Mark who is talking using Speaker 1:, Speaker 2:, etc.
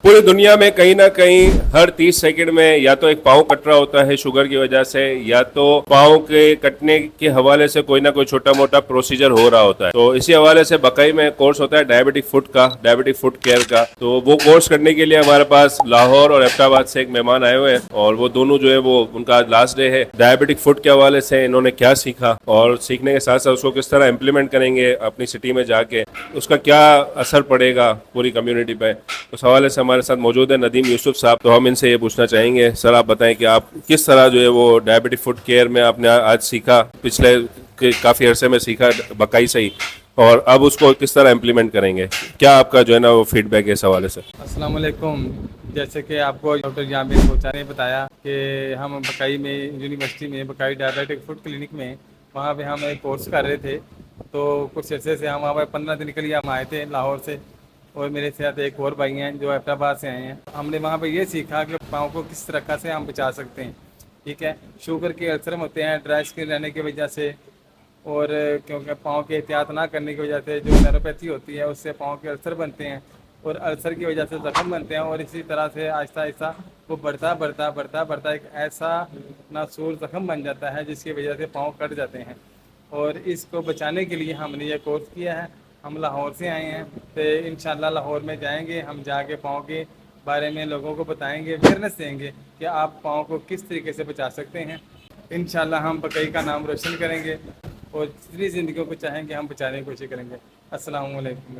Speaker 1: पूरी दुनिया में कहीं ना कहीं हर 30 सेकंड में या तो एक पाँव कट रहा होता है शुगर की वजह से, या तो पाँव के कटने के हवाले से कोई ना कोई छोटा मोटा प्रोसीजर हो रहा होता है। तो इसी हवाले से बकई में कोर्स होता है डायबिटिक फुट का, डायबिटिक फुट केयर का। तो वो कोर्स करने के लिए हमारे पास लाहौर और एबटाबाद से एक मेहमान आए हुए हैं, और वो दोनों जो है वो उनका आज लास्ट डे है। डायबिटिक फुट के हवाले से इन्होंने क्या सीखा और सीखने के साथ साथ उसको किस तरह इम्प्लीमेंट करेंगे अपनी सिटी में जाके, उसका क्या असर पड़ेगा पूरी कम्युनिटी पे, उस हवाले से हमारे साथ मौजूद है नदीम यूसुफ साहब। तो हम इनसे ये पूछना चाहेंगे, सर आप बताएं कि आप किस तरह जो है वो डायबिटिक फुट केयर में आपने आज सीखा, पिछले काफ़ी अरसे में सीखा बकाई से ही, और अब उसको किस तरह इम्प्लीमेंट करेंगे, क्या आपका जो है ना वो फीडबैक है इस हवाले से।
Speaker 2: अस्सलाम वालेकुम। जैसे कि आपको डॉक्टर जामिर कोचा ने बताया कि हम बकाई में यूनिवर्सिटी में बकाई डायबिटिक फूड क्लिनिक में वहाँ पे हम एक कोर्स कर रहे थे। तो कुछ अर्से से हम वहाँ पर 15 दिन के लिए हम आए थे लाहौर से, और मेरे साथ एक और भाई हैं जो एबटाबाद से आए हैं। हमने वहाँ पे ये सीखा कि पाँव को किस तरह से हम बचा सकते हैं। ठीक है, शुगर के अल्सर होते हैं ड्राई स्किन रहने की वजह से, और क्योंकि पाँव की एहतियात ना करने की वजह से जो न्यूरोपैथी होती है उससे पाँव के अल्सर बनते हैं, और अल्सर की वजह से ज़ख्म बनते हैं, और इसी तरह से आहिस्ता आहिस्ता वो बढ़ता एक ऐसा नासूर ज़ख्म बन जाता है जिसकी वजह से पाँव कट जाते हैं। और इसको बचाने के लिए हमने ये कोर्स किया है। हम लाहौर से आए हैं, तो इंशाल्लाह लाहौर में जाएंगे, हम जाके पाँव के बारे में लोगों को बताएंगे, अवेयरनेस देंगे कि आप पाँव को किस तरीके से बचा सकते हैं। इंशाल्लाह हम बकई का नाम रोशन करेंगे और जितनी ज़िंदगियों को चाहेंगे हम बचाने की कोशिश करेंगे। अस्सलाम वालेकुम।